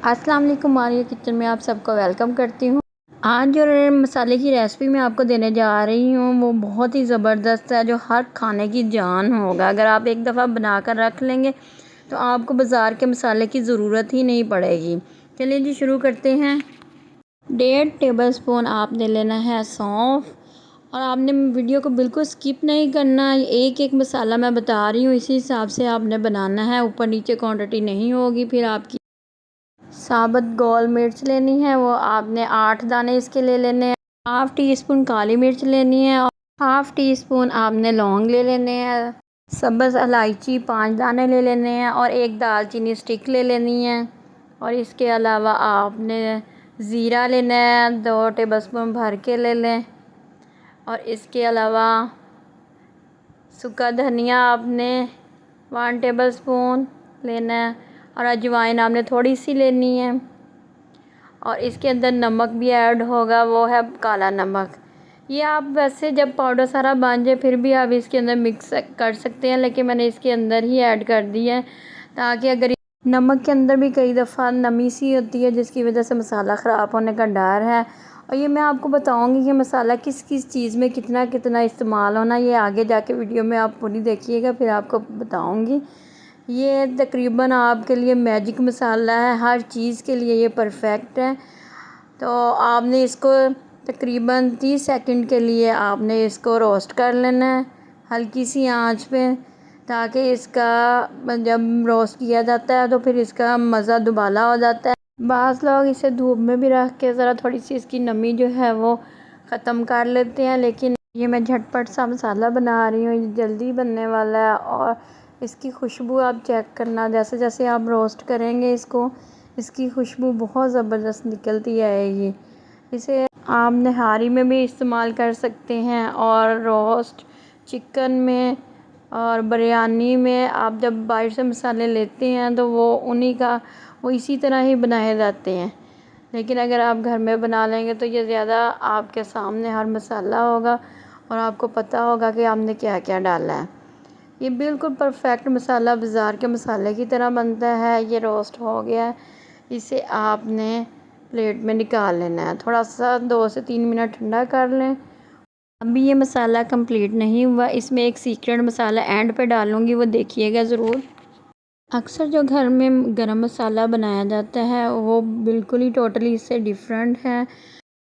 अस्सलाम वालेकुम, मारिया किचन में आप सबको वेलकम करती हूँ। आज जो मसाले की रेसिपी मैं आपको देने जा रही हूँ वो बहुत ही ज़बरदस्त है, जो हर खाने की जान होगा। अगर आप एक दफ़ा बना कर रख लेंगे तो आपको बाज़ार के मसाले की ज़रूरत ही नहीं पड़ेगी। चलिए जी शुरू करते हैं। 1.5 टेबलस्पून आपने लेना है सौंफ, और आपने वीडियो को बिल्कुल स्किप नहीं करना। एक एक मसाला मैं बता रही हूँ, इसी हिसाब से आपने बनाना है, ऊपर नीचे क्वांटिटी नहीं होगी फिर आपकी। साबुत गोल मिर्च लेनी है, वो आपने 8 दाने इसके ले लेने हैं। हाफ़ टी स्पून काली मिर्च लेनी है और हाफ़ टी स्पून आपने लौंग ले लेने हैं। सब्ज़ इलायची 5 दाने ले लेने हैं और एक दालचीनी स्टिक ले लेनी है। और इसके अलावा आपने ज़ीरा लेना है, 2 टेबलस्पून भर के ले लें। और इसके अलावा सूखा धनिया आपने 1 टेबलस्पून लेना है और अजवाइन आपने थोड़ी सी लेनी है। और इसके अंदर नमक भी ऐड होगा, वो है काला नमक। ये आप वैसे जब पाउडर सारा बन जाए फिर भी आप इसके अंदर मिक्स कर सकते हैं, लेकिन मैंने इसके अंदर ही ऐड कर दी है, ताकि अगर नमक के अंदर भी कई दफ़ा नमी सी होती है जिसकी वजह से मसाला ख़राब होने का डर है। और ये मैं आपको बताऊंगी कि मसाला किस किस चीज़ में कितना कितना इस्तेमाल होना, ये आगे जाके वीडियो में आप पूरी देखिएगा फिर आपको बताऊंगी। ये तकरीबन आपके लिए मैजिक मसाला है, हर चीज़ के लिए ये परफेक्ट है। तो आपने इसको तकरीबन 30 सेकंड के लिए आपने इसको रोस्ट कर लेना है हल्की सी आंच पे, ताकि इसका जब रोस्ट किया जाता है तो फिर इसका मज़ा दुबाला हो जाता है। बाज़ लोग इसे धूप में भी रख के ज़रा थोड़ी सी इसकी नमी जो है वो ख़त्म कर लेते हैं, लेकिन ये मैं झटपट सा मसाला बना रही हूँ, ये जल्दी बनने वाला है। और इसकी खुशबू आप चेक करना, जैसे जैसे आप रोस्ट करेंगे इसको, इसकी खुशबू बहुत ज़बरदस्त निकलती आएगी। इसे आप नहारी में भी इस्तेमाल कर सकते हैं और रोस्ट चिकन में और बिरयानी में आप जब बाहर से मसाले लेते हैं तो वो इसी तरह ही बनाए जाते हैं। लेकिन अगर आप घर में बना लेंगे तो ये ज़्यादा आपके सामने हर मसाला होगा और आपको पता होगा कि आपने क्या क्या डाला है। ये बिल्कुल परफेक्ट मसाला बाज़ार के मसाले की तरह बनता है। ये रोस्ट हो गया है, इसे आपने प्लेट में निकाल लेना है। थोड़ा सा 2 से 3 मिनट ठंडा कर लें। अभी ये मसाला कंप्लीट नहीं हुआ, इसमें एक सीक्रेट मसाला एंड पे डालूँगी, वो देखिएगा ज़रूर। अक्सर जो घर में गरम मसाला बनाया जाता है वो बिल्कुल ही टोटली इससे डिफरेंट है।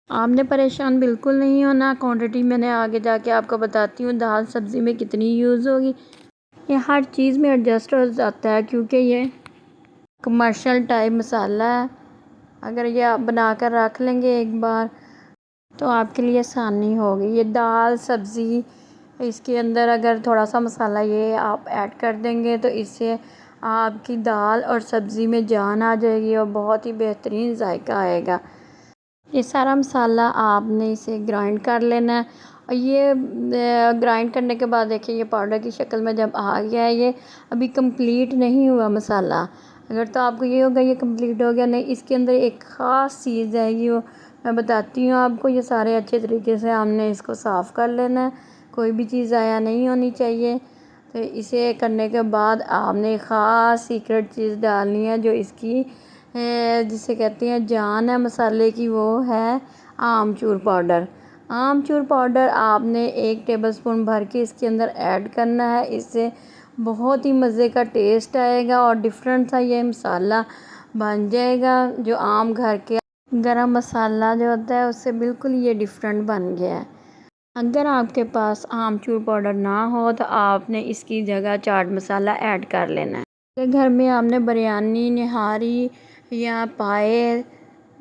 आपने परेशान बिल्कुल नहीं होना। क्वांटिटी मैंने आगे जाके आपको बताती हूँ दाल सब्ज़ी में कितनी यूज़ होगी। ये हर चीज़ में एडजस्ट हो जाता है क्योंकि ये कमर्शियल टाइप मसाला है। अगर ये आप बना कर रख लेंगे एक बार तो आपके लिए आसानी होगी। ये दाल सब्ज़ी, इसके अंदर अगर थोड़ा सा मसाला ये आप ऐड कर देंगे तो इससे आपकी दाल और सब्ज़ी में जान आ जाएगी और बहुत ही बेहतरीन जायका आएगा। ये सारा मसाला आपने इसे ग्राइंड कर लेना है। और ये ग्राइंड करने के बाद देखिए ये पाउडर की शक्ल में जब आ गया है, ये अभी कंप्लीट नहीं हुआ मसाला। अगर तो आपको ये होगा ये कंप्लीट हो गया, नहीं इसके अंदर एक ख़ास चीज़ आएगी, वो मैं बताती हूँ आपको। ये सारे अच्छे तरीके से हमने इसको साफ़ कर लेना है, कोई भी चीज़ ज़ाया नहीं होनी चाहिए। तो इसे करने के बाद आपने ख़ास सीक्रेट चीज़ डालनी है जो इसकी जिसे कहते हैं जान है मसाले की, वो है आमचूर पाउडर। आमचूर पाउडर आपने 1 टेबलस्पून भर के इसके अंदर ऐड करना है, इससे बहुत ही मज़े का टेस्ट आएगा और डिफरेंट सा ये मसाला बन जाएगा। जो आम घर के गरम मसाला जो होता है उससे बिल्कुल ये डिफरेंट बन गया है। अगर आपके पास आमचूर पाउडर ना हो तो आपने इसकी जगह चाट मसाला ऐड कर लेना है। अगर घर में आपने बिरयानी, निहारी या पाए,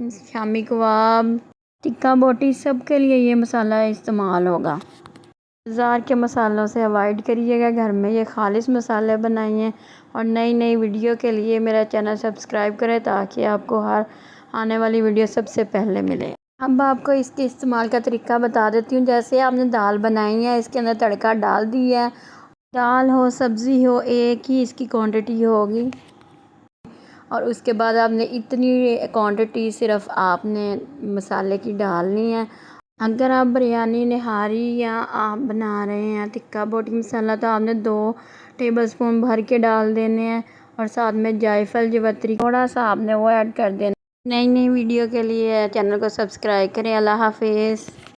शामी कबाब, टिक्का बोटी, सब के लिए ये मसाला इस्तेमाल होगा। बाज़ार के मसालों से अवॉइड करिएगा, घर में ये खालिश मसाले बनाइए। और नई नई वीडियो के लिए मेरा चैनल सब्सक्राइब करें ताकि आपको हर आने वाली वीडियो सबसे पहले मिले। अब आपको इसके इस्तेमाल का तरीका बता देती हूँ। जैसे आपने दाल बनाई है, इसके अंदर तड़का डाल दिया है। दाल हो सब्ज़ी हो, एक ही इसकी क्वांटिटी होगी। और उसके बाद आपने इतनी क्वांटिटी सिर्फ आपने मसाले की डालनी है। अगर आप बिरयानी, निहारी या आप बना रहे हैं टिक्का बोटी मसाला तो आपने 2 टेबलस्पून भर के डाल देने हैं। और साथ में जायफल जवत्री थोड़ा सा आपने वो ऐड कर देना। नई नई वीडियो के लिए चैनल को सब्सक्राइब करें। अल्लाह हाफिज़।